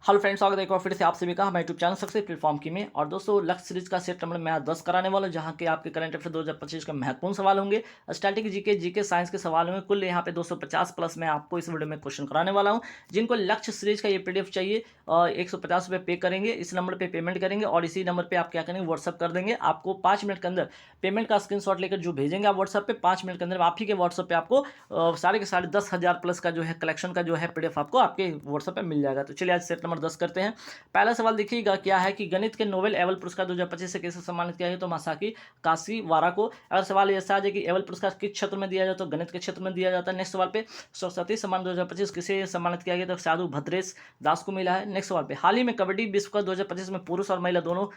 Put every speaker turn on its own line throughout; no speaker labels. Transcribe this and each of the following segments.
Hello friends, स्वागत है एक बार फिर से आप सभी का हमारे यूट्यूब चैनल सक्सेस प्लेटफॉर्म की में। और दोस्तों, लक्ष्य सीरीज का सेट नंबर मैं 10 कराने वाला हूं, जहां के आपके करंट अफेयर 2025 का महत्वपूर्ण सवाल होंगे। स्टैटिक जीके साइंस के सवाल होंगे। कुल यहां पे 250 प्लस मैं आपको इस वीडियो में क्वेश्चन कराने वाला हूं। जिनको लक्ष्य सीरीज का ये पीडीएफ चाहिए, 150 रुपये पे करेंगे, इस नंबर पर पेमेंट करेंगे और इसी नंबर पर आप क्या करेंगे, व्हाट्सअप कर देंगे। आपको 5 मिनट के अंदर पेमेंट का स्क्रीन लेकर जो भेजेंगे आप व्हाट्सअप पे, 5 मिनट के अंदर आप ही के व्हाट्सअप पे आपको साढ़े के साढ़े 10,000 प्लस का जो है कलेक्शन का जो है पीडीएफ आपको आपके व्हाट्सअप पे मिल जाएगा। तो चलिए आज सेट नंबर 10 करते हैं। पहला सवाल देखिएगा क्या है कि गणित के नोबेल एवल पुरस्कार 2025 से किसे सम्मानित किया है, तो मासाकी काशीवारा को। अगर सवाल ऐसा आ जाए कि एवल पुरस्कार किस क्षेत्र में दिया जाए, तो गणित के क्षेत्र में दिया जाता है। नेक्स्ट सवाल पे सरस्वती सम्मान 2025 किसे सम्मानित किया गया, तो साधु भद्रेश दास को मिला है। नेक्स्ट सवाल पे हाल ही में कबड्डी विश्व कप 2025 में पुरुष और महिला दोनों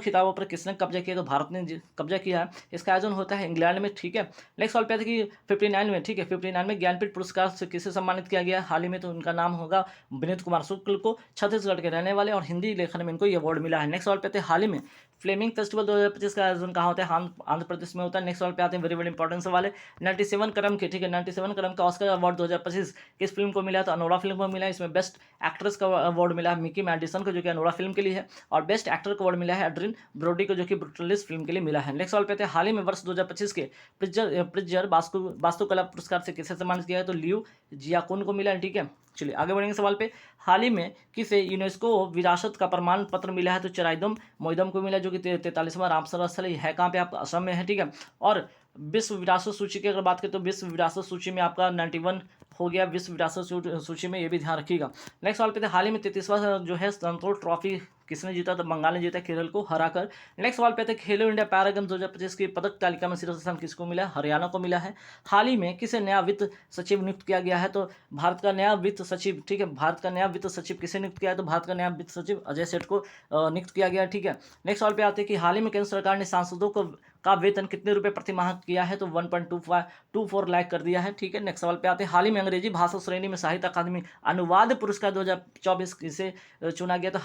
खिताबों पर किसने कब्जा किया, तो भारत ने कब्जा किया है। इसका आयोजन होता है इंग्लैंड में, ठीक है। नेक्स्ट सवाल पे आता है कि 59 में, ठीक है, 59 में ज्ञानपीठ पुरस्कार से किसे सम्मानित किया गया हाल ही में, तो उनका नाम होगा विनीत कुमार शुक्ल को, छत्तीसगढ़ के रहने वाले, और हिंदी लेखन में इनको ये अवार्ड मिला है। नेक्स्ट सवाल पे आते हैं हाल ही में फ्लेमिंग फेस्टिवल 2025 का आयोजन कहाँ होता है, आंध्र प्रदेश में होता है। नेक्स्ट सवाल पे आते हैं वेरी वेरी इंपॉर्टेंट सवाल है 97 क्रम के, ठीक है, 97 क्रम का ऑस्कर अवार्ड 2025 किस फिल्म को मिला, तो अनोरा फिल्म को मिला है। इसमें बेस्ट एक्ट्रेस का अवार्ड मिला है मिकी मैडिसन को, जो कि अनोरा फिल्म के लिए है, और बेस्ट एक्टर का अवार्ड मिला है एड्रिन ब्रोडी को, जो कि ब्रूटलिस्ट फिल्म के लिए मिला है। नेक्स्ट सवाल पे आते हैं हाल ही में वर्ष 2025 के प्रिज्जर वास्तुकला पुरस्कार से किसे सम्मानित किया है, तो लियू जियाकुन को मिला है, ठीक है। चलिए आगे बढ़ेंगे सवाल पे। हाल ही में किसे यूनेस्को विरासत का प्रमाण पत्र मिला है, तो चराइदम मोइदम को मिला, जो कि 43वां रामसर स्थल है कहाँ पे, आपका असम में है, ठीक है। और विश्व विरासत सूची की अगर बात करें, तो विश्व विरासत सूची में आपका 91 हो गया विश्व विरासत सूची में, ये भी ध्यान रखिएगा। नेक्स्ट सवाल पे थे हाल ही में 33वां जो है संतोल ट्रॉफी किसने जीता, तो बंगाल ने जीता केरल को हराकर। नेक्स्ट सवाल पे थे खेलो इंडिया पैरा गेम्स 2025 की पदक तालिका में शीर्ष स्थान किसको मिला है, हरियाणा को मिला है। हाल ही में किसे नया वित्त सचिव नियुक्त किया गया है, तो भारत का नया वित्त सचिव, ठीक है, भारत का नया वित्त सचिव किसे नियुक्त किया है, तो भारत का नया वित्त सचिव अजय सेठ को नियुक्त किया गया है, ठीक है। नेक्स्ट सवाल पे आते हैं कि हाल ही में केंद्र सरकार ने सांसदों को का वेतन कितने रुपए प्रति माह किया है, तो 1.24 लाख कर दिया है, ठीक है। नेक्स्ट सवाल पे आते हैं हाल ही में अंग्रेजी भाषा श्रेणी में साहित्य अकादमी अनुवाद पुरस्कार 2024 किसे चुना गया, तो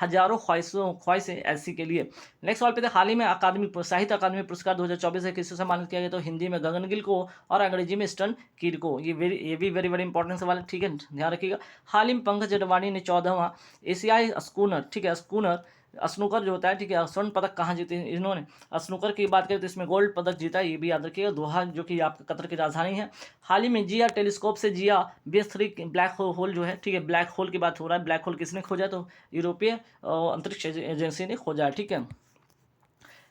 हजारों ख्वाहिशें ऐसी के लिए। नेक्स्ट सवाल पे थे हाल ही में साहित्य अकादमी पुरस्कार 2024 से किसे सम्मानित किया गया, तो हिंदी में गगन गिल को और अंग्रेजी में स्टन कीर को। ये भी वेरी वेरी इंपॉर्टेंट सवाल है, ठीक है, ध्यान रखिएगा। हाल ही में पंकज अडवाणी ने 14वां एशियाई स्कूनर, ठीक है, स्नूकर जो होता है, ठीक है, स्वर्ण पदक कहाँ जीते इन्होंने। स्नूकर की बात करें तो इसमें गोल्ड पदक जीता है, ये भी याद रखिएगा, दोहा जो कि आपका कतर की राजधानी है। हाल ही में जिया टेलीस्कोप से जिया BS3 ब्लैक होल जो है, ठीक है, ब्लैक होल की बात हो रहा है। ब्लैक होल किसने खोजा, तो यूरोपीय अंतरिक्ष एजेंसी ने खोजा है, ठीक है।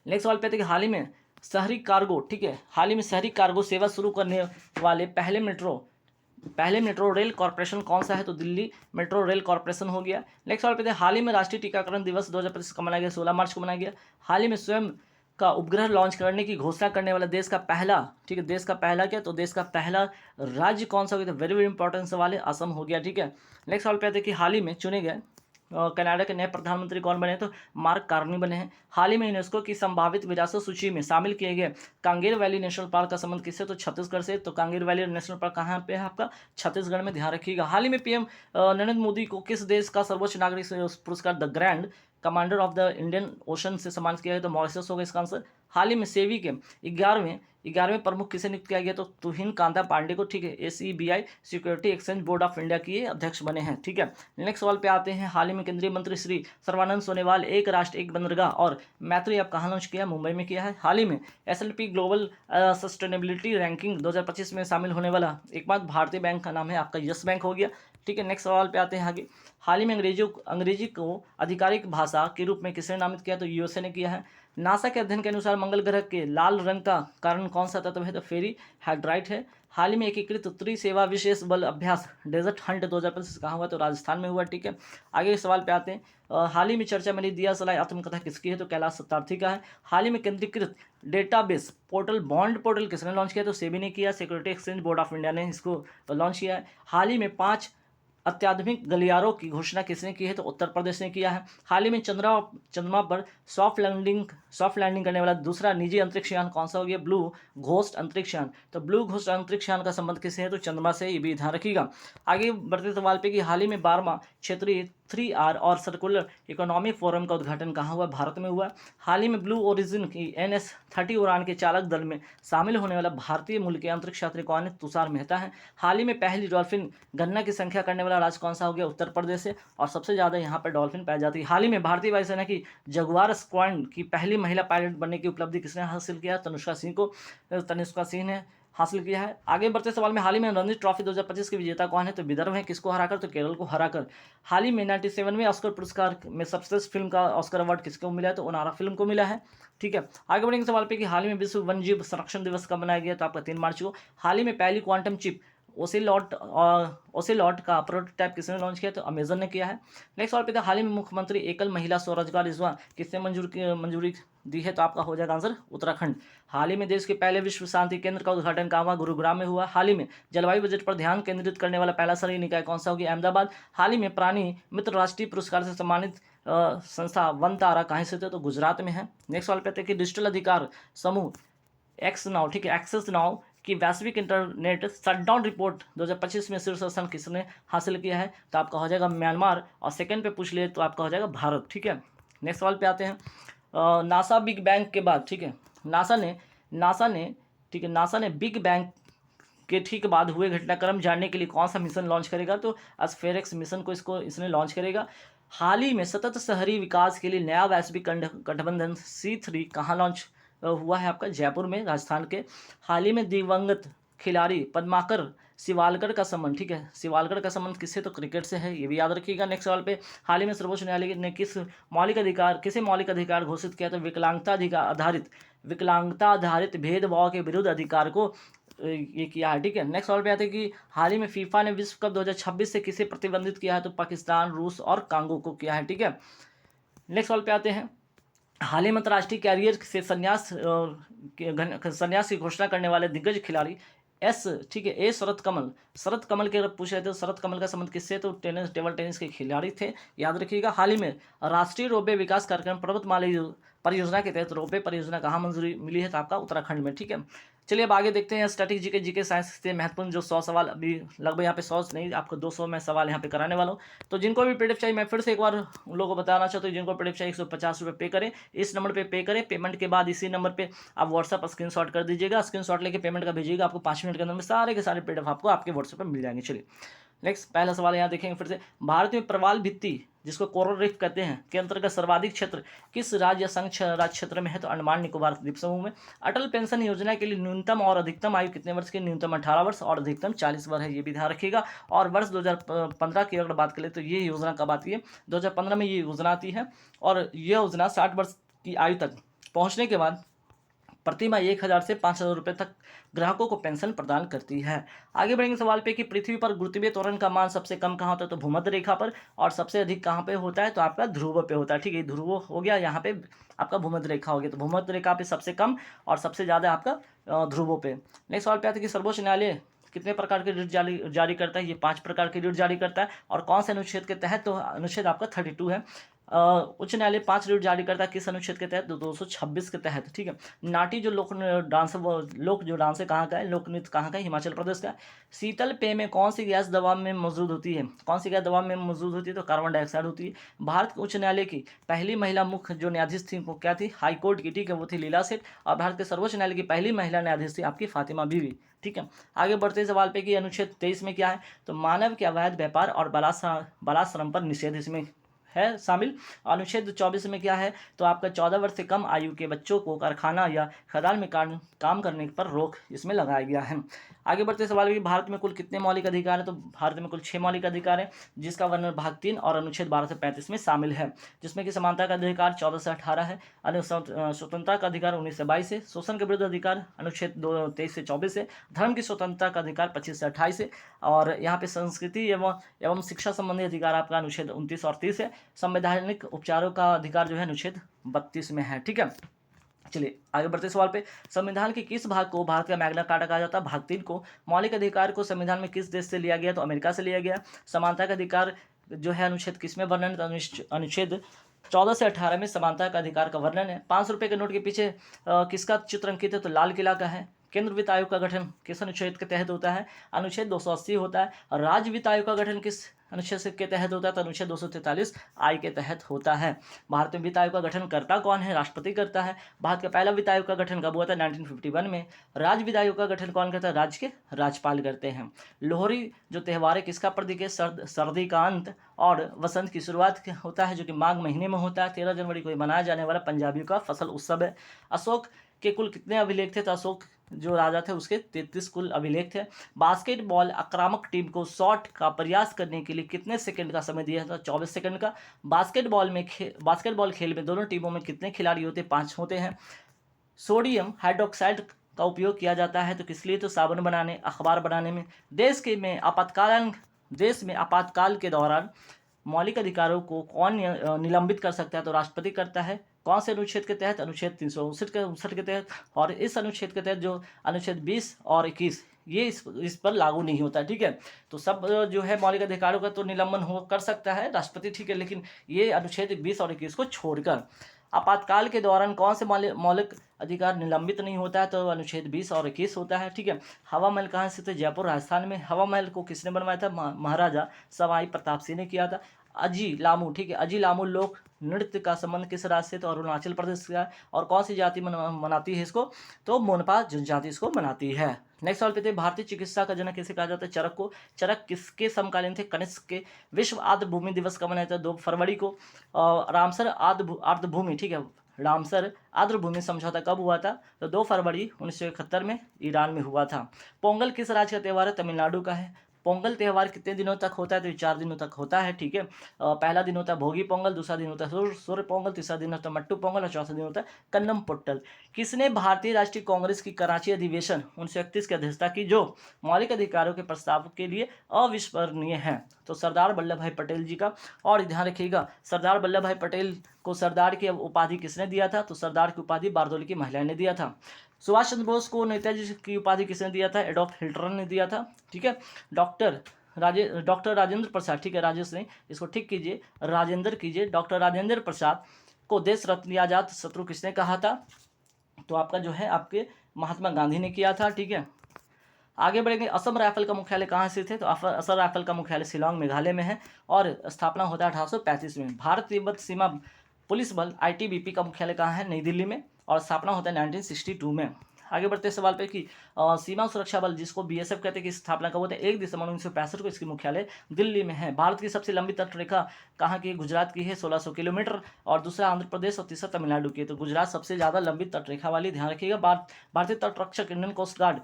नेक्स्ट सवाल पे थे कि हाल ही में शहरी कार्गो, ठीक है, हाल ही में शहरी कार्गो सेवा शुरू करने वाले पहले मेट्रो रेल कॉर्पोरेशन कौन सा है, तो दिल्ली मेट्रो रेल कॉर्पोरेशन हो गया। नेक्स्ट सवाल पे थे हाल ही में राष्ट्रीय टीकाकरण दिवस 2025 का मनाया गया, 16 मार्च को मनाया गया। हाल ही में स्वयं का उपग्रह लॉन्च करने की घोषणा करने वाला देश का पहला, ठीक है, देश का पहला क्या, तो देश का पहला राज्य कौन सा हो गया, तो वेरी वेरी इंपॉर्टेंट सवाल है, असम हो गया, ठीक है। नेक्स्ट सवाल पे आते हैं कि हाल ही में चुने गए कनाडा के नए प्रधानमंत्री कौन बने, तो मार्क कार्नी बने हैं। हाल ही में यूनेस्को की संभावित विरासत सूची में शामिल किए गए कांगेर वैली नेशनल पार्क का संबंध किससे, तो छत्तीसगढ़ से। तो कांगेर वैली नेशनल पार्क कहाँ पे है, आपका छत्तीसगढ़ में, ध्यान रखिएगा। हाल ही में PM नरेंद्र मोदी को किस देश का सर्वोच्च नागरिक पुरस्कार the grand commander of the Indian ocean से सम्मानित किया गया, तो मॉरिशस होगा इसका आंसर। हाल ही में सेवी के 11वें प्रमुख किसे नियुक्त किया गया, तो तुहिन कांता पांडे को, ठीक है, SEBI security exchange board of India के अध्यक्ष बने हैं, ठीक है। नेक्स्ट सवाल पे आते हैं हाल ही में केंद्रीय मंत्री श्री सर्बानंद सोनोवाल एक राष्ट्र एक बंदरगाह और मैत्री ऐप कहाँ लॉन्च किया, मुंबई में किया है। हाल ही में SLP ग्लोबल सस्टेनेबिलिटी रैंकिंग 2025 में शामिल होने वाला एकमात्र भारतीय बैंक का नाम है आपका यस बैंक हो गया, ठीक है। नेक्स्ट सवाल पे आते हैं आगे। हाल ही में अंग्रेजी को आधिकारिक भाषा के रूप में किसने नामित किया, तो USA ने किया है। नासा के अध्ययन के अनुसार मंगल ग्रह के लाल रंग का कारण कौन सा तत्व है, तो फेरी हाइड्राइट है। हाल ही में एकीकृत त्रिसेवा विशेष बल अभ्यास डेजर्ट हंट 2025 कहाँ हुआ, तो राजस्थान में हुआ, ठीक है। आगे के सवाल पे आते हैं हाल ही में चर्चा में दिया सलाह आत्मकथा किसकी है, तो कैलाश सत्यार्थी का है। हाल ही में केंद्रीकृत डेटाबेस पोर्टल बॉन्ड पोर्टल किसने लॉन्च किया, तो सेबी ने किया, security exchange board of India ने इसको लॉन्च किया है। हाल ही में 5 अत्याधुनिक गलियारों की घोषणा किसने की है, तो उत्तर प्रदेश ने किया है। हाल ही में चंद्रमा पर सॉफ्ट लैंडिंग करने वाला दूसरा निजी अंतरिक्ष यान कौन सा हो गया, ब्लू घोस्ट अंतरिक्ष यान। तो ब्लू घोस्ट अंतरिक्ष यान का संबंध किससे है, तो चंद्रमा से, ये भी ध्यान रखिएगा। आगे बढ़ते सवाल पे कि हाल ही में 12वां क्षेत्रीय 3R और सर्कुलर इकोनॉमी फोरम का उद्घाटन कहाँ हुआ? भारत में हुआ। हाल ही में ब्लू ओरिजिन की NS-30 उड़ान के चालक दल में शामिल होने वाला भारतीय मूल के अंतरिक्ष यात्री कौन है? तुषार मेहता है। हाल ही में पहली डॉल्फिन गणना की संख्या करने वाला राज्य कौन सा हो गया? उत्तर प्रदेश है, और सबसे ज़्यादा यहाँ पर डॉल्फिन पाई जाती है। हाल ही में भारतीय वायुसेना की जगुआर स्क्वाड्रन की पहली महिला पायलट बनने की उपलब्धि किसने हासिल किया? तनुष्का सिंह ने हासिल किया है। आगे बढ़ते सवाल में, हाल ही में रणजी ट्रॉफी 2025 के विजेता कौन है? तो विदर्भ है। किसको हराकर? तो केरल को हराकर। हाल ही में 97वें ऑस्कर पुरस्कार में सर्वश्रेष्ठ फिल्म का ऑस्कर अवार्ड किसको मिला है? तो ओनारा फिल्म को मिला है। ठीक है, आगे बढ़ेंगे सवाल पे कि हाल ही में विश्व वन्यजीव संरक्षण दिवस कब मनाया गया? तो आपका 3 मार्च को। हाल ही में पहली क्वांटम चिप ओसेलॉट का प्रोटोटाइप किसने लॉन्च किया? तो अमेजन ने किया है। नेक्स्ट सवाल पे था, हाल ही में मुख्यमंत्री एकल महिला स्वरोजगार योजना किसने मंजूरी दी है? तो आपका हो जाएगा आंसर उत्तराखंड। हाल ही में देश के पहले विश्व शांति केंद्र का उद्घाटन कहाँ हुआ? गुरुग्राम में हुआ। हाल ही में जलवायु बजट पर ध्यान केंद्रित करने वाला पहला शहरी निकाय कौन सा होगी? अहमदाबाद। हाल ही में प्राणी मित्र राष्ट्रीय पुरस्कार से सम्मानित संस्था वन तारा कहाँ स्थित है? तो गुजरात में है। नेक्स्ट सवाल पे आते हैं कि डिजिटल अधिकार समूह एक्स नाउ, ठीक है, एक्सेस नाउ की वैश्विक इंटरनेट शटडाउन रिपोर्ट 2025 में शीर्ष स्थान किसने हासिल किया है? तो आपका हो जाएगा म्यांमार, और सेकंड पे पूछ लिए तो आपका हो जाएगा भारत। ठीक है, नेक्स्ट सवाल पे आते हैं। नासा बिग बैंग के बाद, ठीक है, नासा ने बिग बैंग के ठीक बाद हुए घटनाक्रम जानने के लिए कौन सा मिशन लॉन्च करेगा? तो एस्फेरिक्स मिशन को इसने लॉन्च करेगा। हाल ही में सतत शहरी विकास के लिए नया वैश्विक गठबंधन C3 कहाँ लॉन्च हुआ है? आपका जयपुर में, राजस्थान के। हाल ही में दिवंगत खिलाड़ी पद्माकर शिवालकर का संबंध, ठीक है, शिवालकर का संबंध किससे? तो क्रिकेट से है, ये भी याद रखिएगा। नेक्स्ट सवाल पे, हाल ही में सर्वोच्च न्यायालय ने किसे मौलिक अधिकार घोषित किया? तो विकलांगता आधारित भेदभाव के विरुद्ध अधिकार को ये किया है। ठीक है, नेक्स्ट सवाल पे आते हैं कि हाल ही में फीफा ने विश्व कप 2026 से किसे प्रतिबंधित किया है? तो पाकिस्तान, रूस और कांगो को किया है। ठीक है, नेक्स्ट सवाल पे आते हैं, हाल ही में अंतर्राष्ट्रीय कैरियर से संन्यास की घोषणा करने वाले दिग्गज खिलाड़ी ठीक है, शरत कमल के पूछ रहे थे, शरत कमल का संबंध किससे? तो टेबल टेनिस के खिलाड़ी थे, याद रखिएगा। हाल ही में राष्ट्रीय रोपवे विकास कार्यक्रम पर्वतमाला परियोजना के तहत रोपवे परियोजना कहाँ मंजूरी मिली है? तो आपका उत्तराखंड में। ठीक है, चलिए अब आगे देखते हैं स्टैटिक जीके साइंस से महत्वपूर्ण जो 100 सवाल, अभी लगभग यहाँ पे 100 नहीं, आपको 200 में सवाल यहाँ पे कराने वाला हूँ। तो जिनको भी पीडीएफ चाहिए, मैं फिर से एक बार उन लोगों को बताना चाहता हूँ, जिनको पीडीएफ चाहिए 150 रुपये पे करें, इस नंबर पे पे करें। पेमेंट के बाद इसी नंबर पे आप व्हाट्सअप स्क्रीनशॉट कर दीजिएगा, स्क्रीनशॉट लेके पेमेंट का भेजिएगा, आपको 5 मिनट के अंदर में सारे के सारे पीडीएफ आपको आपके व्हाट्सएप पर मिल जाएंगे। चलिए नेक्स्ट पहला सवाल यहाँ देखेंगे फिर से, भारत में प्रवाल भित्ति जिसको कोरल रीफ कहते हैं के अंतर्गत सर्वाधिक क्षेत्र किस राज्य या संघ राज्य क्षेत्र में है? तो अंडमान निकोबार द्वीप समूह में। अटल पेंशन योजना के लिए न्यूनतम और अधिकतम आयु कितने वर्ष की? न्यूनतम 18 वर्ष और अधिकतम 40 वर्ष है, ये भी ध्यान रखिएगा। और वर्ष 2015 की अगर बात करें तो ये योजना कब आती है? 2015 में ये योजना आती है, और ये योजना 60 वर्ष की आयु तक पहुँचने के बाद प्रतिमाह 1000 से 5000 रुपये तक ग्राहकों को पेंशन प्रदान करती है। आगे बढ़ेंगे सवाल पे कि पृथ्वी पर गुरुत्वीय त्वरण का मान सबसे कम कहाँ होता है? तो भूमध्य रेखा पर, और सबसे अधिक कहाँ पे होता है? तो आपका ध्रुव पे होता है। ठीक है, ध्रुव हो गया, यहाँ पे आपका भूमध्य रेखा हो गया, तो भूमध्य रेखा पे सबसे कम और सबसे ज़्यादा आपका ध्रुवों पे। नेक्स्ट सवाल पे आता है कि सर्वोच्च न्यायालय कितने प्रकार के रिट जारी करता है? ये 5 प्रकार के रिट जारी करता है, और कौन से अनुच्छेद के तहत? तो अनुच्छेद आपका 32 है। उच्च न्यायालय 5 रिट जारी करता है, किस अनुच्छेद के तहत? 226 के तहत। ठीक है, नाटी जो लोक डांस है कहाँ का है? लोक नृत्य कहाँ का है? हिमाचल प्रदेश का। शीतल पेय में कौन सी गैस दबाव में मौजूद होती है? कौन सी गैस दबाव में मौजूद होती है? तो कार्बन डाइऑक्साइड होती है। भारत के उच्च न्यायालय की पहली महिला मुख्य जो न्यायाधीश थी वो क्या थी? हाईकोर्ट की, ठीक है, वो थी लीला सेठ। और भारत के सर्वोच्च न्यायालय की पहली महिला न्यायाधीश थी आपकी फातिमा बीवी। ठीक है, आगे बढ़ते सवाल पे कि अनुच्छेद 23 में क्या है? तो मानव के अवैध व्यापार और बालाश्रम पर निषेध इसमें है शामिल। अनुच्छेद 24 में क्या है? तो आपका 14 वर्ष से कम आयु के बच्चों को कारखाना या खदान में काम करने पर रोक इसमें लगाया गया है। आगे बढ़ते सवाल कि भारत में कुल कितने मौलिक अधिकार हैं? तो भारत में कुल 6 मौलिक अधिकार हैं, जिसका वर्णन भाग 3 और अनुच्छेद 12 से 35 में शामिल है, जिसमें कि समानता का अधिकार 14 से 18 है, स्वतंत्रता का अधिकार 19 से 22 है, शोषण के विरुद्ध अधिकार अनुच्छेद 23 से 24 है, धर्म की स्वतंत्रता का अधिकार 25 से 28 है, और यहाँ पे संस्कृति एवं शिक्षा संबंधी अधिकार आपका अनुच्छेद 29 और 30 है। संवैधानिक उपचारों का अधिकार जो है अनुच्छेद 32 में है। ठीक है, चलिए आगे बढ़ते सवाल पे, संविधान के किस भाग को भारत का मैग्ना कार्टा कहा जाता है? भाग 3 को। मौलिक अधिकार को संविधान में किस देश से लिया गया? तो अमेरिका से लिया गया। समानता का अधिकार जो है अनुच्छेद किस में वर्णन? अनुच्छेद 14 से 18 में समानता का अधिकार का वर्णन है। 5 रुपये के नोट के पीछे किसका चित्र अंकित है? तो लाल किला का है। केंद्र वित्त आयोग का गठन किस अनुच्छेद के तहत होता है? अनुच्छेद 280 होता है। और राज्य वित्त आयोग का गठन किस अनुच्छेद के तहत होता है? तो अनुच्छेद 243 आई के तहत होता है। भारत में वित्त आयोग का गठन करता कौन है? राष्ट्रपति करता है। भारत का पहला वित्त आयोग का गठन कब हुआ था? 1951 में। राज्य वित्त आयोग का गठन कौन करता है? राज्य के राज्यपाल करते हैं। लोहरी जो त्यौहार है किसका प्रतीक है? सर्दी का अंत और वसंत की शुरुआत होता है, जो कि माघ महीने में होता है। 13 जनवरी को मनाया जाने वाला पंजाबियों का फसल उत्सव है। अशोक के कुल कितने अभिलेख थे? तो अशोक जो राजा थे उसके 33 कुल अभिलेख थे। बास्केटबॉल आक्रामक टीम को शॉट का प्रयास करने के लिए कितने सेकंड का समय दिया था? 24 सेकंड का। बास्केटबॉल खेल में दोनों टीमों में कितने खिलाड़ी होते? 5 होते हैं। सोडियम हाइड्रोक्साइड का उपयोग किया जाता है तो किस लिए? तो साबुन बनाने, अखबार बनाने में। देश में आपातकाल के दौरान मौलिक अधिकारों को कौन निलंबित कर सकता है? तो राष्ट्रपति करता है। कौन से अनुच्छेद के तहत? अनुच्छेद 359 के तहत। और इस अनुच्छेद के तहत जो अनुच्छेद 20 और 21 ये इस पर लागू नहीं होता है, ठीक है। तो सब जो है मौलिक अधिकारों का तो निलंबन हो कर सकता है राष्ट्रपति, ठीक है, लेकिन ये अनुच्छेद 20 और 21 को छोड़कर। आपातकाल के दौरान कौन से मौलिक अधिकार निलंबित नहीं होता है? तो अनुच्छेद 20 और 21 होता है, ठीक है। हवा महल कहाँ स्थित है? जयपुर राजस्थान में। हवा महल को किसने बनवाया था? महाराजा सवाई प्रताप सिंह ने किया था। अजी लामू, ठीक है, अजी लामू लोक नृत्य का संबंध किस राज्य से? तो अरुणाचल प्रदेश का। और कौन सी जाति मनाती है इसको? तो मोनपा जनजाति इसको मनाती है। नेक्स्ट सवाल पे थे, भारतीय चिकित्सा का जनक किसे कहा जाता है? चरक को। चरक किसके समकालीन थे? कनिष्क के। विश्व आर्द्र भूमि दिवस कब मनाया था? 2 फरवरी को। रामसर आर्द्र भूमि, ठीक है, रामसर आर्द्र भूमि समझौता कब हुआ था? तो 2 फरवरी 1971 में ईरान में हुआ था। पोंगल किस राज्य का त्यौहार है? तमिलनाडु का है। पोंगल त्यौहार कितने दिनों तक होता है? तो 4 दिनों तक होता है, ठीक है। पहला दिन होता है भोगी पोंगल, दूसरा दिन होता है सूर्य पोंगल, तीसरा दिन होता है मट्टू पोंगल और चौथा दिन होता है कन्नम पोट्टल। किसने भारतीय राष्ट्रीय कांग्रेस की कराची अधिवेशन 1931 की अध्यक्षता की, जो मौलिक अधिकारों के प्रस्ताव के लिए अविस्मरणीय है? तो सरदार वल्लभ भाई पटेल जी का। और ध्यान रखिएगा, सरदार वल्लभ भाई पटेल को सरदार की उपाधि किसने दिया था? तो सरदार की उपाधि बारदोली की महिला ने दिया था। सुभाष चंद्र बोस को नेताजी की उपाधि किसने दिया था? एडोल्फ हिटलर ने दिया था, ठीक है। डॉक्टर राजेंद्र प्रसाद, ठीक है, राजेश नहीं, इसको ठीक कीजिए, राजेंद्र कीजिए। डॉक्टर राजेंद्र प्रसाद को देश रत्न अजात शत्रु किसने कहा था? तो आपका जो है आपके महात्मा गांधी ने किया था, ठीक है। आगे बढ़ेंगे। असम राइफल का मुख्यालय कहाँ स्थित है? तो असम राइफल का मुख्यालय शिलांग मेघालय में है और स्थापना होता है 1835 में। भारत तिब्बत सीमा पुलिस बल ITBP का मुख्यालय कहाँ है? नई दिल्ली में और स्थापना होता है 1962 में। आगे बढ़ते सवाल पे कि सीमा सुरक्षा बल जिसको BSF कहते हैं की स्थापना कब होता है? 1 दिसंबर 1965 को इसकी मुख्यालय दिल्ली में है। भारत की सबसे लंबी तटरेखा कहाँ की? गुजरात की है 1600 किलोमीटर और दूसरा आंध्र प्रदेश और तीसरा तमिलनाडु की है। तो गुजरात सबसे ज़्यादा लंबी तटरेखा वाली, ध्यान रखिएगा। भारतीय तटरक्षक इंडियन कोस्ट गार्ड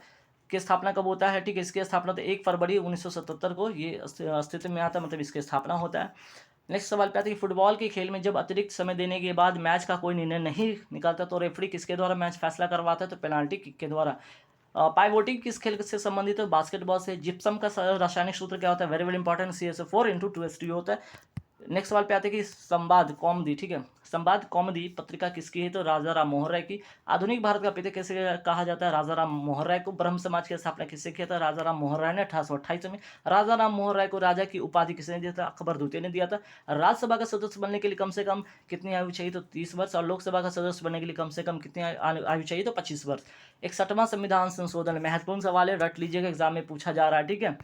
की स्थापना कब होता है? ठीक है, इसकी स्थापना तो 1 फरवरी 1977 को ये अस्तित्व में आता है, मतलब इसकी स्थापना होता है। नेक्स्ट सवाल पे आता है कि फुटबॉल के खेल में जब अतिरिक्त समय देने के बाद मैच का कोई निर्णय नहीं निकलता तो रेफरी किसके द्वारा मैच फैसला करवाता है? तो पेनाल्टी किक के द्वारा। पाइवोटिंग किस खेल से संबंधित है? बास्केटबॉल से। जिप्सम का रासायनिक सूत्र क्या होता है? Very very important, CSO4 × 2H2O होता है। नेक्स्ट सवाल पे आते हैं कि संवाद कौमुदी, ठीक है, संवाद कौमुदी पत्रिका किसकी है? तो राजा राम मोहन राय की। आधुनिक भारत का पिता कैसे कहा जाता है? राजा राम मोहन राय को। ब्रह्म समाज की स्थापना किससे किया था? राजा राम मोहन राय ने 1828 में। राजा राम मोहन राय को राजा की उपाधि किसने दिया था? अकबर द्वितीय ने दिया था। राज्यसभा का सदस्य बनने के लिए कम से कम कितनी आयु चाहिए? तो 30 वर्ष। और लोकसभा का सदस्य बनने के लिए कम से कम कितनी आयु चाहिए? तो 25 वर्ष। 61वां संविधान संशोधन महत्वपूर्ण सवाल है, रट लीजिएगा, एग्जाम में पूछा जा रहा है, ठीक है।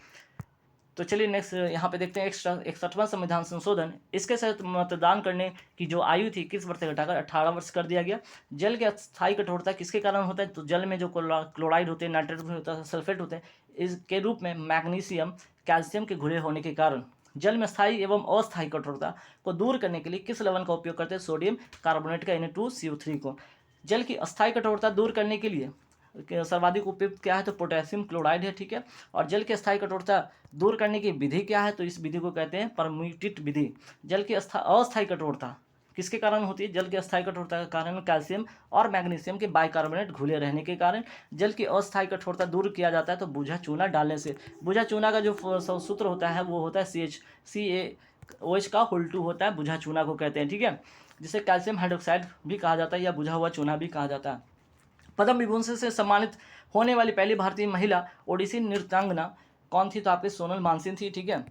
तो चलिए नेक्स्ट यहाँ पे देखते हैं 61वां संविधान संशोधन। इसके तहत मतदान करने की जो आयु थी 21 वर्ष से घटाकर 18 वर्ष कर दिया गया। जल की अस्थायी कठोरता किसके कारण होता है? तो जल में जो क्लोराइड होते हैं, नाइट्रेट होता है, सल्फेट होते हैं, इसके रूप में मैग्नीशियम कैल्शियम के घुले होने के कारण जल में स्थायी एवं अस्थायी कठोरता को दूर करने के लिए किस लवण का उपयोग करते हैं? सोडियम कार्बोनेट का Na2CO3 को। जल की अस्थायी कठोरता दूर करने के लिए सर्वाधिक उपयुक्त क्या है? तो पोटेशियम क्लोराइड है, ठीक है। और जल की अस्थायी कठोरता दूर करने की विधि क्या है? तो इस विधि को कहते हैं परम्यूटेट विधि। जल की अस्थायी कठोरता किसके कारण होती है? जल की अस्थायी कठोरता का कारण कैल्शियम और मैग्नीशियम के बाइकार्बोनेट घुले रहने के कारण जल की अस्थायी कठोरता दूर किया जाता है तो बूझा चूना डालने से। बूझा चूना का जो सूत्र होता है वो होता है CaOH का होल 2 होता है, बूझा चूना को कहते हैं, ठीक है, जिसे कैल्शियम हाइड्रोक्साइड भी कहा जाता है या बुझा हुआ चूना भी कहा जाता है। पद्म विभूषण से सम्मानित होने वाली पहली भारतीय महिला ओडिसी नृत्यांगना कौन थी? तो आपके सोनल मानसिंह थी, ठीक है।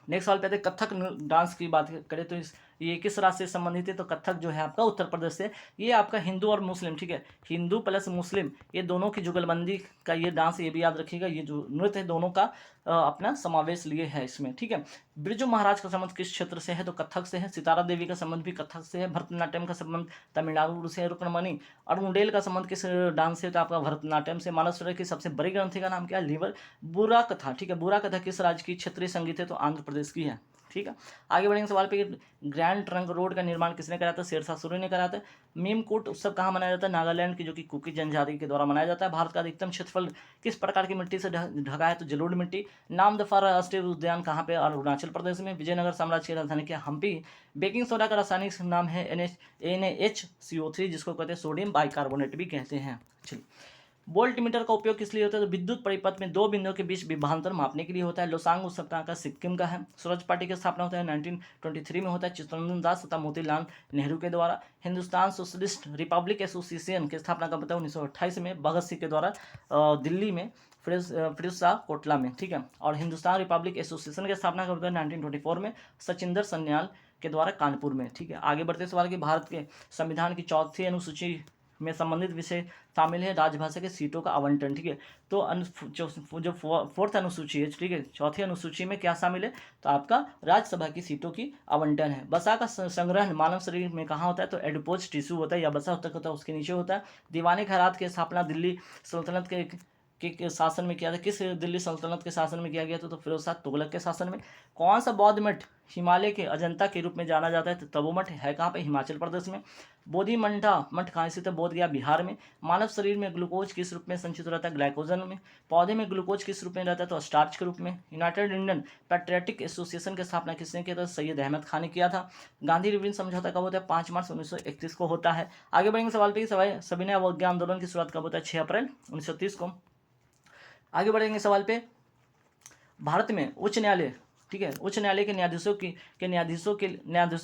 नेक्स्ट सवाल पे आते हैं कथक डांस की बात करें तो ये किस राज्य से संबंधित है, तो कथक जो है आपका उत्तर प्रदेश से। ये आपका हिंदू और मुस्लिम, ठीक है, हिंदू प्लस मुस्लिम ये दोनों की जुगलबंदी का ये डांस, ये भी याद रखिएगा, ये जो नृत्य है दोनों का अपना समावेश लिए है इसमें, ठीक है। बिरजू महाराज का संबंध किस क्षेत्र से है, तो कथक से है। सितारा देवी का संबंध भी कथक से है। भरतनाट्यम का संबंध तमिलनाडु से है, रुक्मणी। अरुणडेल का संबंध किस डांस से, तो आपका भरतनाट्यम से। मानस सरोवर की सबसे बड़ी ग्रंथि का नाम क्या है, लीवर। बुरा कथा, ठीक है, बुरा कथा किस राज्य की क्षेत्रीय संगीत है, तो आंध्र प्रदेश की है, ठीक है। आगे बढ़ेंगे सवाल पे, ग्रैंड ट्रंक रोड का निर्माण किसने कराया था, शेरशाह सूरी ने कराया था। मीमकूट उत्सव कहाँ मनाया जाता है, नागालैंड की जो कि कुकी जनजाति के द्वारा मनाया जाता है। भारत का अधिकतम क्षेत्रफल किस प्रकार की मिट्टी से ढका है, तो जलोढ़ मिट्टी। नामदफा राष्ट्रीय उद्यान कहाँ पे, अरुणाचल प्रदेश में। विजयनगर साम्राज्य की राजधानी क्या, हम्पी। बेकिंग सोडा का रासायनिक नाम है NaHCO3, जिसको कहते हैं सोडियम बाइकार्बोनेट भी कहते हैं। चलिए, वोल्ट मीटर का उपयोग किस लिए होता है, तो विद्युत परिपथ में दो बिंदुओं के बीच विभवांतर मापने के लिए होता है। लोसांग उत्सव कहाँ का, सिक्किम का है। स्वराज पार्टी की स्थापना होता है 1923 में होता है, चित्तरंजन दास तथा मोतीलाल नेहरू के द्वारा। हिंदुस्तान सोशलिस्ट रिपब्लिक एसोसिएशन की स्थापना कब होता है, 1928 में, भगत सिंह के द्वारा दिल्ली में, फिरोज शाह कोटला में, ठीक है। और हिंदुस्तान रिपब्लिक एसोसिएशन की स्थापना कब होता है, 1924 में, सचिंदर सन्याल के द्वारा कानपुर में, ठीक है। आगे बढ़ते सवाल कि भारत के संविधान की चौथी अनुसूची में संबंधित विषय शामिल है राजभाषा के सीटों का आवंटन, ठीक है। तो जो फोर्थ अनुसूची है, ठीक है, चौथी अनुसूची में क्या शामिल है, तो आपका राज्यसभा की सीटों की आवंटन है। वसा का संग्रहण मानव शरीर में कहाँ होता है, तो एडिपोज टिश्यू होता है, या वसा होता है उसके नीचे होता है। दीवाने खैरात की स्थापना दिल्ली सल्तनत के शासन में किया था, किस दिल्ली सल्तनत के शासन में किया गया था, तो फिरोज शाह तुगलक के शासन में। कौन सा बौद्ध मठ हिमालय के अजंता के रूप में जाना जाता है, तो तबो मठ है कहाँ पे, हिमाचल प्रदेश में। बोधि मंठा मठ कहाँ स्थित है, बोध गया बिहार में। मानव शरीर में ग्लूकोज किस रूप में संचित रहता है, ग्लाइकोजन में। पौधे में ग्लूकोज किस रूप में रहता है, तो स्टार्च के रूप में। यूनाइटेड इंडियन पैट्रियाटिक एसोसिएशन की स्थापना किसने किया था, सैयद अहमद खान ने किया था। गांधी रिविन समझौता कब होता है, 5 मार्च 1931 को होता है। आगे बढ़ेंगे सवाल पे, सविनय अवज्ञा आंदोलन की शुरुआत कब होता है, 6 अप्रैल 1930 को। आगे बढ़ेंगे सवाल पे, भारत में उच्च न्यायालय, ठीक है, उच्च न्यायालय के न्यायाधीशों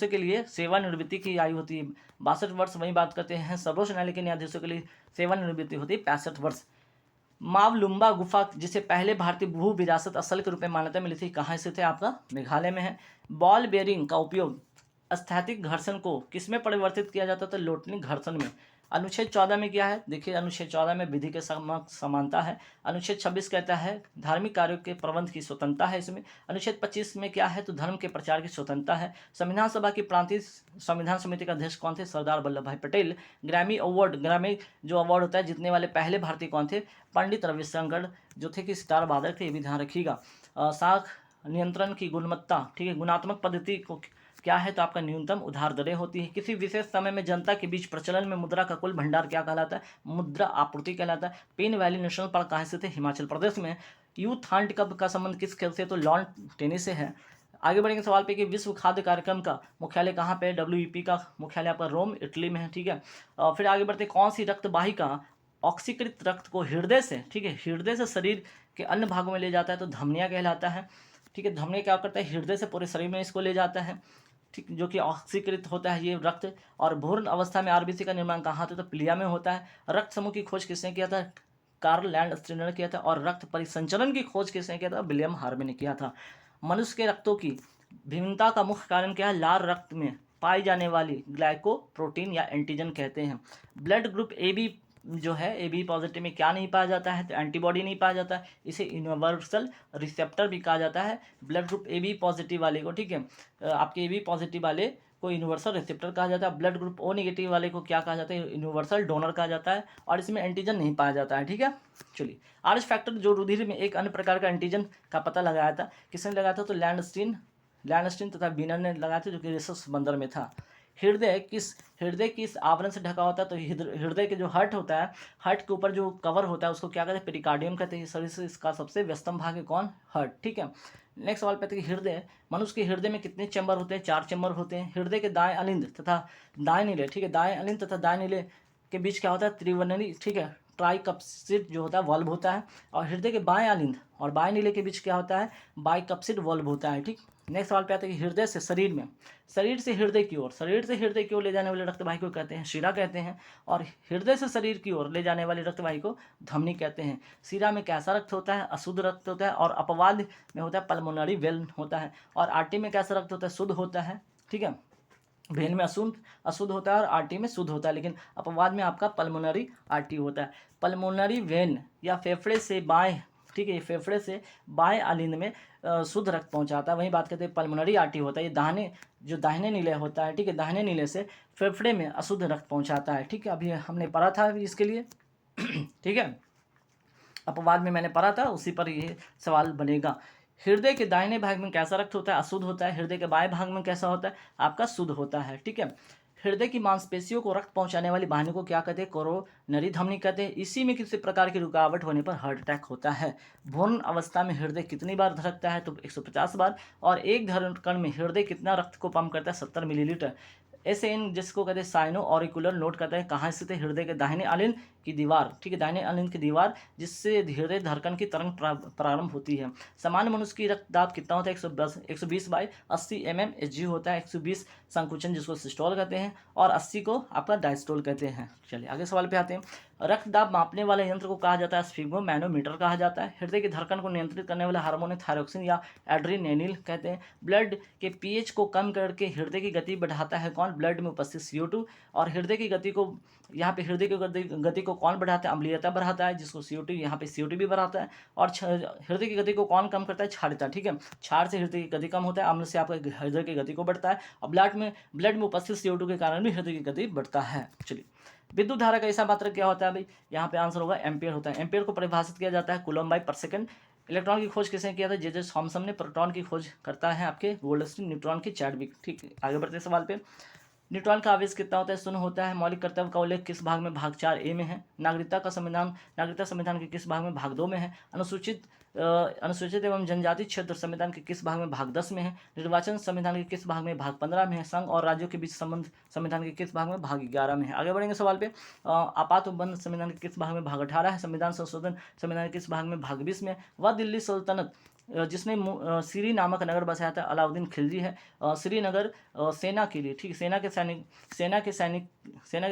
के लिए सेवानिवृत्ति की आयु होती है 62 वर्ष। वहीं बात करते हैं सर्वोच्च न्यायालय के न्यायाधीशों के लिए सेवानिवृत्ति होती है 65 वर्ष। मावलुम्बा गुफा जिसे पहले भारतीय भू विरासत स्थल के रूप में मान्यता मिली थी, कहाँ स्थित है, आपका मेघालय में है। बॉल बेयरिंग का उपयोग स्थैतिक घर्षण को किसमें परिवर्तित किया जाता था, लोटनी घर्षण में। अनुच्छेद 14 में क्या है, देखिए अनुच्छेद 14 में विधि के समानता है। अनुच्छेद 26 कहता है धार्मिक कार्यों के प्रबंध की स्वतंत्रता है इसमें। अनुच्छेद 25 में क्या है, तो धर्म के प्रचार की स्वतंत्रता है। संविधान सभा की प्रांतीय संविधान समिति का अध्यक्ष कौन थे, सरदार वल्लभ भाई पटेल। ग्रामी जो अवार्ड होता है जीतने वाले पहले भारतीय कौन थे, पंडित रविशंकर जो थे कि सितार वादक थे, ये भी ध्यान रखिएगा। साख नियंत्रण की गुणवत्ता, ठीक है, गुणात्मक पद्धति को क्या है, तो आपका न्यूनतम उधार दरें होती है। किसी विशेष समय में जनता के बीच प्रचलन में मुद्रा का कुल भंडार क्या कहलाता है, मुद्रा आपूर्ति कहलाता है। पेन वैली नेशनल पार्क कहाँ स्थित है, हिमाचल प्रदेश में। यूथ हंट कप का संबंध किस खेल से, तो लॉन टेनिस से है। आगे बढ़ेंगे सवाल पे कि विश्व खाद्य कार्यक्रम का मुख्यालय कहाँ पे है, WEP का मुख्यालय आपका रोम इटली में है, ठीक है। फिर आगे बढ़ते, कौन सी रक्त वाहिका ऑक्सीकृत रक्त को हृदय से, ठीक है, हृदय से शरीर के अन्य भागों में ले जाता है, तो धमनिया कहलाता है, ठीक है। धमनिया क्या करता है, हृदय से पूरे शरीर में इसको ले जाता है, ठीक, जो कि ऑक्सीकृत होता है ये रक्त। और भ्रूण अवस्था में RBC का निर्माण कहाँ होता है, तो प्लिया में होता है। रक्त समूह की खोज किसने किया था, कार्ल लैंड स्टीनर ने किया था। और रक्त परिसंचरण की खोज किसने किया था, विलियम हार्वे ने किया था। मनुष्य के रक्तों की भिन्नता का मुख्य कारण क्या है, लाल रक्त में पाई जाने वाली ग्लाइकोप्रोटीन या एंटीजन कहते हैं। ब्लड ग्रुप AB जो है, AB पॉजिटिव में क्या नहीं पाया जाता है, तो एंटीबॉडी नहीं पाया जाता है, इसे यूनिवर्सल रिसेप्टर भी कहा जाता है ब्लड ग्रुप AB पॉजिटिव वाले को, ठीक है। आपके AB पॉजिटिव वाले को यूनिवर्सल रिसेप्टर कहा जाता है। ब्लड ग्रुप O नेगेटिव वाले को क्या कहा जाता है, यूनिवर्सल डोनर कहा जाता है। और इसमें एंटीजन नहीं पाया जाता है, ठीक है। चलिए, आर्च फैक्टर जो रुधिर में एक अन्य प्रकार का एंटीजन का पता लगाया था, किसने लगाया था, तो लैंडस्टीन तथा बीनर ने लगाया था, जो कि रिसस बंदर में था। हृदय किस आवरण से ढका होता है, तो हृदय के जो हर्ट होता है, हर्ट के ऊपर जो कवर होता है उसको क्या कहते हैं, पेरिकार्डियम कहते हैं। शरीर से इसका सबसे व्यस्तम भाग है कौन, हर्ट, ठीक है। नेक्स्ट सवाल पे कि हृदय, मनुष्य के हृदय में कितने चैम्बर होते हैं, 4 चैम्बर होते हैं। हृदय के दाएं अलिंद तथा दाएं नीले, ठीक है, दाएं अलिंद तथा दाएं नीले के बीच क्या होता है, त्रिवर्णी, ठीक है, ट्राइकप्सिड जो होता है वल्व होता है। और हृदय के बाएं अलिंद और बाएं नीले के बीच क्या होता है, बाइकप्सिड वल्व होता है, ठीक। नेक्स्ट सवाल पे आता है कि हृदय से शरीर से हृदय की ओर ले जाने वाले रक्तवाही को कहते हैं शिरा कहते हैं। और हृदय से शरीर की ओर ले जाने वाली रक्तवाही को धमनी कहते हैं। शिरा में कैसा रक्त होता है, अशुद्ध रक्त होता है। और अपवाद में होता है पल्मोनरी वेन होता है। और आर्टरी में कैसा रक्त होता है, शुद्ध होता है, ठीक है। वेन में अशुद्ध अशुद्ध होता है और आर्टरी में शुद्ध होता है, लेकिन अपवाद में आपका पल्मोनरी आर्टरी होता है। पल्मोनरी वेन या फेफड़े से बाएं, ठीक है, फेफड़े से बाएं आलिंद में शुद्ध रक्त पहुंचाता है। वही बात करते हैं पल्मोनरी आर्टरी होता है, ये दाहिने नीले होता है, ठीक है, दाहिने नीले से फेफड़े में अशुद्ध रक्त पहुंचाता है, ठीक है। अभी हमने पढ़ा था अभी इसके लिए ठीक है, अपवाद में मैंने पढ़ा था, उसी पर ये सवाल बनेगा। हृदय के दाहिने भाग में कैसा रक्त होता है? अशुद्ध होता है। हृदय के बाएं भाग में कैसा होता है? आपका शुद्ध होता है, ठीक है। हृदय की मांसपेशियों को रक्त पहुंचाने वाली वाहिनी को क्या कहते हैं? कोरोनरी धमनी कहते हैं। इसी में किसी प्रकार की रुकावट होने पर हार्ट अटैक होता है। भ्रूण अवस्था में हृदय कितनी बार धड़कता है? तो 150 बार। और एक धड़कन में हृदय कितना रक्त को पंप करता है? 70 मिलीलीटर। ऐसे इन जिसको कहते हैं साइनो ऑरिकुलर नोड कहते हैं, कहाँ स्थित है? हृदय के दाहिने आलिंद की दीवार, ठीक है, दाहिने आलिंद की दीवार, जिससे हृदय धड़कन की तरंग प्रारंभ होती है। सामान्य मनुष्य की रक्तदाब कितना होता है? 120/80 mmHg होता है। 120 संकुचन जिसको सिस्टोल कहते हैं, और 80 को आपका डायस्टोल कहते हैं। चलिए आगे सवाल पे आते हैं। रक्तदाब मापने वाले यंत्र को कहा जाता है स्फिग्मोमैनोमीटर कहा जाता है। हृदय की धड़कन को नियंत्रित करने वाले हार्मोन थायरोक्सिन या एड्रेनालिन कहते हैं। ब्लड के पीएच को कम करके हृदय की गति बढ़ाता है कौन? ब्लड में उपस्थित CO2। और हृदय की गति को, यहाँ पे हृदय की गति को कौन बढ़ाता है? अम्लीयता बढ़ाता है, जिसको CO2, यहाँ पे CO2 भी बढ़ाता है। और हृदय की गति को कौन कम करता है? क्षारीयता, ठीक है। क्षार से हृदय की गति कम होता है, अम्ल से आपका हृदय की गति को बढ़ता है, और ब्लड में उपस्थित CO2 के कारण भी हृदय की गति बढ़ता है। चलिए, विद्युत धारा का ऐसा मात्रक क्या होता है भाई? यहाँ पे आंसर होगा एम्पियर होता है। एम्पियर को परिभाषित किया जाता है कूलम्ब/सेकंड। इलेक्ट्रॉन की खोज किसने किया था? जे थॉमसन ने। प्रोटॉन की खोज करता है आपके गोल्डस्टीन। न्यूट्रॉन की चैडविक, ठीक है। आगे बढ़ते सवाल पे। न्यूट्रॉन का आवेश कितना होता है? शून्य होता है। मौलिक कर्तव्य का उल्लेख किस भाग में? भाग 4A में है। नागरिकता संविधान के किस भाग में? भाग 2 में है। अनुसूचित एवं जनजाति क्षेत्र संविधान के किस भाग में? भाग 10 में है। निर्वाचन संविधान के किस भाग में? भाग 15 में है। संघ और राज्यों के बीच संबंध संविधान के किस भाग में? भाग 11 में है। आगे बढ़ेंगे सवाल पे। आपात उपबंध संविधान के किस भाग में? भाग 18 है। संविधान संशोधन संविधान के किस भाग में? भाग 20 में। वह दिल्ली सल्तनत जिसने सीरी नामक नगर बसाया था, अलाउद्दीन खिलजी है। श्रीनगर सेना के लिए, ठीक, सेना के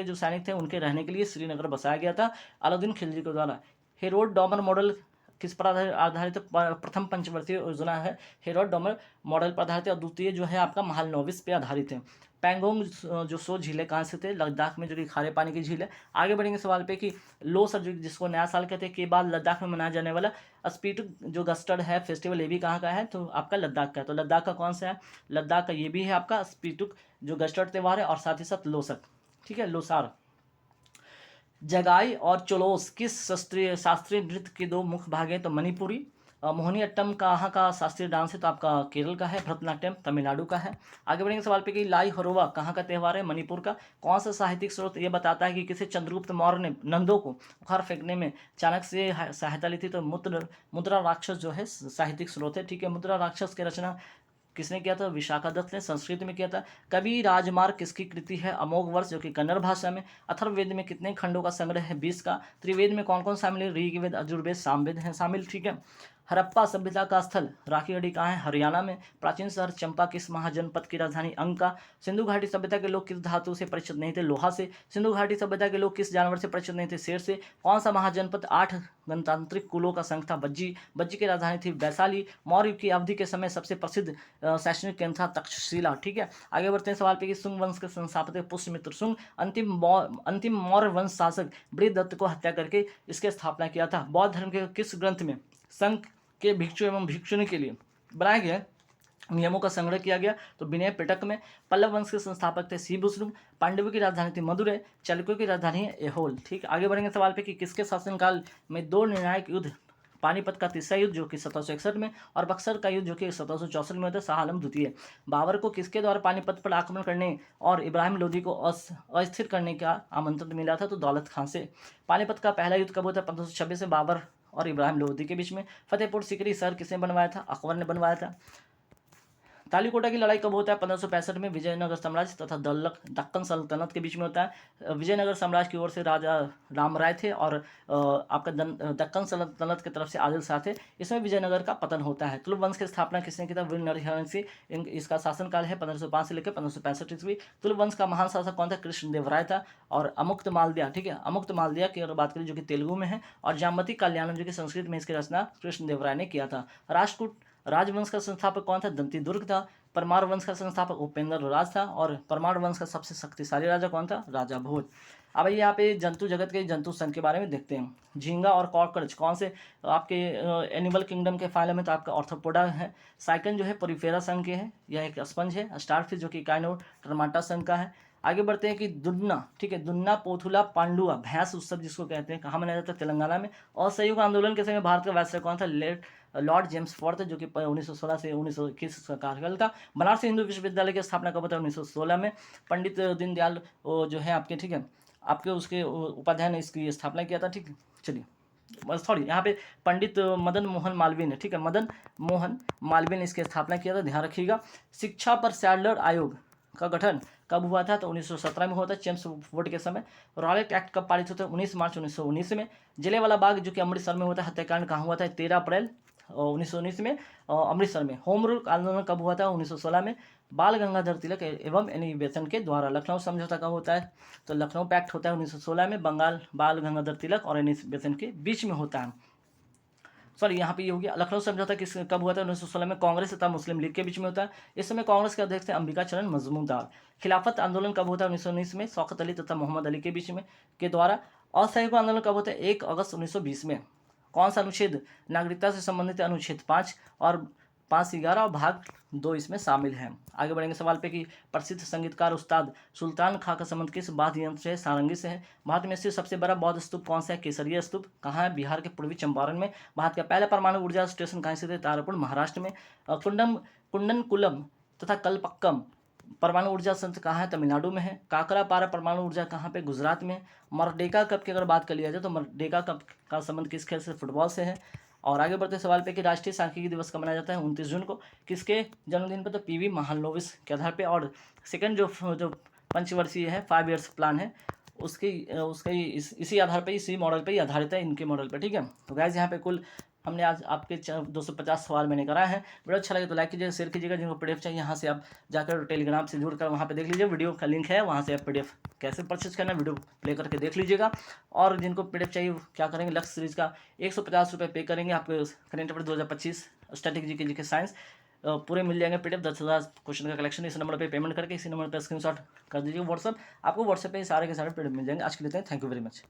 जो सैनिक थे उनके रहने के लिए श्रीनगर बसाया गया था अलाउद्दीन खिलजी के द्वारा। हेरोड डॉमर मॉडल किस पर आधारित? प्रथम पंचवर्षीय योजना है हेरोड डॉमर मॉडल पर आधारित, और द्वितीय जो है आपका महालनोबिस पे आधारित है। पैंगोंग जो 100 झीलें कहाँ से थे? लद्दाख में, जो कि खारे पानी की झील है। आगे बढ़ेंगे सवाल पे कि लोसर जिसको नया साल कहते हैं के बाद लद्दाख में मनाया जाने वाला स्पीटुक जो गस्टर्ड है फेस्टिवल, ये भी कहाँ का है? तो आपका लद्दाख का है। तो लद्दाख का कौन सा है? लद्दाख का ये भी है आपका स्पीटुक जो गस्टर्ड त्यौहार है, और साथ ही साथ लोसर, ठीक है, लोसार। जगाई और चोलोस किस शास्त्रीय नृत्य के दो मुख्य भाग हैं? तो मणिपुरी। मोहिनीअट्टम कहाँ का शास्त्रीय डांस है? तो आपका केरल का है। भरतनाट्यम तमिलनाडु का है। आगे बढ़ेंगे सवाल पे कि लाई हरोवा कहाँ का त्यौहार है? मणिपुर का। कौन सा साहित्यिक स्रोत ये बताता है कि किसे चंद्रगुप्त मौर्य ने नंदों को बुखार फेंकने में चाणक्य से सहायता ली थी? तो मुद्रा राक्षस जो है साहित्यिक स्रोत है, ठीक है। मुद्रा राक्षस की रचना किसने किया था? विशाखा दत्त ने संस्कृत में किया था। कवि राजमार्ग किसकी कृति है? अमोघ वर्ष, जो कि कन्नड़ भाषा में। अथर्ववेद में कितने खंडों का संग्रह है? 20 का। त्रिवेद में कौन कौन शामिल है? ऋग्वेद, यजुर्वेद, सामवेद हैं शामिल, ठीक है। हड़प्पा सभ्यता का स्थल राखीगढ़ी कहाँ है? हरियाणा में। प्राचीन शहर चंपा किस महाजनपद की राजधानी? अंका। सिंधु घाटी सभ्यता के लोग किस धातु से परिचित नहीं थे? लोहा से। सिंधु घाटी सभ्यता के लोग किस जानवर से परिचित नहीं थे? शेर से। कौन सा महाजनपद 8 गणतांत्रिक कुलों का संघ था? बज्जी की राजधानी थी वैशाली। मौर्य की अवधि के समय सबसे प्रसिद्ध शैक्षणिक केंद्र था तक्षशिला, ठीक है। आगे बढ़ते हैं सवाल पे कि शुंग वंश के संस्थापक पुष्यमित्र शुंग अंतिम मौर्य वंश शासक बृहदत्त को हत्या करके इसकी स्थापना किया था। बौद्ध धर्म के किस ग्रंथ में संघ के भिक्षु एवं भिक्षुणी के लिए बनाए गए नियमों का संग्रह किया गया? तो विनय पिटक में। पल्लव वंश के संस्थापक थे श्रीभुश्रुंग। पांडवों की राजधानी थी मदुरै। चालुक्यों की राजधानी है एहोल, ठीक। आगे बढ़ेंगे सवाल पे कि किसके शासनकाल में 2 निर्णायक युद्ध, पानीपत का तीसरा युद्ध जो कि 1761 में, और बक्सर का युद्ध जो कि 1764 में होता है, शाह आलम द्वितीय। बाबर को किसके द्वारा पानीपत पर आक्रमण करने और इब्राहिम लोदी को अस्थिर करने का आमंत्रण मिला था? तो दौलत खां से। पानीपत का पहला युद्ध कब हुआ था? 1526 में बाबर और इब्राहिम लोदी के बीच में। फतेहपुर सीकरी शहर किसने बनवाया था? अकबर ने बनवाया था। तालीकोटा की लड़ाई कब होता है? 1565 में विजयनगर साम्राज्य तथा दक्कन सल्तनत के बीच में होता है। विजयनगर साम्राज्य की ओर से राजा राम राय थे, और आपका दक्कन सल्तनत की तरफ से आदिल शाह थे। इसमें विजयनगर का पतन होता है। तुलुप वंश की स्थापना किसने की था? वीर नरहरि सिंह। इसका शासनकाल है 1505 से लेकर 1565 ईस्वी। तुलुप वंश का महान शासक कौन था? कृष्णदेव राय था। और अमुक्त मालदिया, ठीक है, अमुक्त मालदिया की अगर बात करें जो कि तेलुगु में है, और जामवती कल्याणम जो कि संस्कृत में इसकी रचना कृष्णदेव राय ने किया था। राजपूत राजवंश का संस्थापक कौन था? दंती दुर्ग था। परमार वंश का संस्थापक उपेंद्र राज था और परमार वंश का सबसे शक्तिशाली राजा कौन था? राजा भोज। अब यहाँ पे जंतु जगत के जंतु संघ के बारे में देखते हैं। झींगा और कॉकरोच कौन से आपके एनिमल किंगडम के फाइलम में? तो आपका ऑर्थोपोडा है। साइकन जो है पोरिफेरा संघ के है, यह एक स्पंज है। स्टारफिश जो कि काइनोडर्माटा संघ का है। आगे बढ़ते हैं कि दुन्ना, ठीक है, दुन्ना पोथुला पांडुआ भैंस उत्सव जिसको कहते हैं, कहाँ मनाया जाता है? तेलंगाना में। और असहयोग आंदोलन के समय भारत का वायसराय कौन था? लॉर्ड जेम्स फोर्थ, जो कि 1916 से 1921 का कार्यकाल था। बनारस हिंदू विश्वविद्यालय की स्थापना कब होता है? 1916 में। पंडित दीनदयाल जो है आपके, ठीक है, आपके उसके उपाध्याय ने इसकी स्थापना किया था, ठीक है। चलिए सॉरी, यहाँ पे पंडित मदन मोहन मालवीय ने, ठीक है, मदन मोहन मालवीय ने इसकी स्थापना किया था, ध्यान रखिएगा। शिक्षा पर सैडलर आयोग का गठन कब हुआ था? तो 1917 में हुआ था, चेम्स वोट के समय। रॉलेट एक्ट कब पारित होता है? 19 मार्च 1919 में। जलियांवाला बाग जो कि अमृतसर में हुआ था, हत्याकांड कहाँ हुआ था? 13 अप्रैल 1919 में अमृतसर में। होम रूल आंदोलन कब हुआ था? 1916 में। बाल गंगाधर तिलक एवं एनी बेसेंट के द्वारा लखनऊ समझौता कब होता है? तो लखनऊ पैक्ट होता है 1916 में, बंगाल बाल गंगाधर तिलक और एनी बेसेंट के बीच में होता है। सॉरी, यहाँ पे ये हो गया। लखनऊ समझौता किस कब हुआ था? 1916 में। कांग्रेस तथा मुस्लिम लीग के बीच में होता है। इस समय कांग्रेस के अध्यक्ष थे अंबिका चरण मजमूदार। खिलाफत आंदोलन कब होता है? 1919 में, शौकत अली तथा मोहम्मद अली के बीच में के द्वारा। असहयोग आंदोलन कब होता है? 1 अगस्त 1920 में। कौन सा अनुच्छेद नागरिकता से संबंधित है? अनुच्छेद 5 और 511 और भाग 2 इसमें शामिल है। आगे बढ़ेंगे सवाल पे कि प्रसिद्ध संगीतकार उस्ताद सुल्तान खां का संबंध किस वाद्य यंत्र से है? सारंगी से है। भारत में स्थित सबसे बड़ा बौद्ध स्तूप कौन सा है? केसरिया स्तूप। कहाँ है? बिहार के पूर्वी चंपारण में। भारत का पहला परमाणु ऊर्जा स्टेशन कहाँ स्थित है? तारापुर, महाराष्ट्र में। कुंडनकुलम तथा कलपक्कम परमाणु ऊर्जा संयंत्र कहाँ है? तमिलनाडु में है। काकरापारा परमाणु ऊर्जा कहाँ पे? गुजरात में। मरडेका कप की अगर बात कर लिया जाए तो मरडेका कप का संबंध किस खेल से? फुटबॉल से है। और आगे बढ़ते सवाल पे कि राष्ट्रीय सांख्यिकी दिवस कब मनाया जाता है? 29 जून को। किसके जन्मदिन पर? तो पीवी महालनोबिस के आधार पे। और सेकंड जो पंचवर्षीय है 5 ईयर्स प्लान है, उसके इसी आधार पे, इसी मॉडल पे ही आधारित है, इनके मॉडल पे, ठीक है। तो गाइस यहाँ पे कुल हमने आज आपके 250 सवाल मैंने कराए हैं। वीडियो अच्छा लगे तो लाइक कीजिएगा, शेयर कीजिएगा। जिनको पीडीएफ चाहिए यहाँ से आप जाकर टेलीग्राम से जुड़कर वहाँ पे देख लीजिए, वीडियो का लिंक है, वहाँ से आप पीडीएफ कैसे परचेज करना है वीडियो प्ले करके देख लीजिएगा। और जिनको पीडीएफ चाहिए क्या करेंगे? लक्ष्य सीरीज का 150 रुपये पे करेंगे, आपको current affair 2025 static GK science पूरे मिल जाएंगे पीडीएफ। 10,000 क्वेश्चन का कलेक्शन इस नंबर पे पेमेंट करके इसी नंबर पर स्क्रीनशॉट कर दीजिए व्हाट्सअप, आपको व्हाट्सएप पे सारे के सारे पीडीएफ मिल जाएंगे। आज के लिए थैंक यू वेरी मच।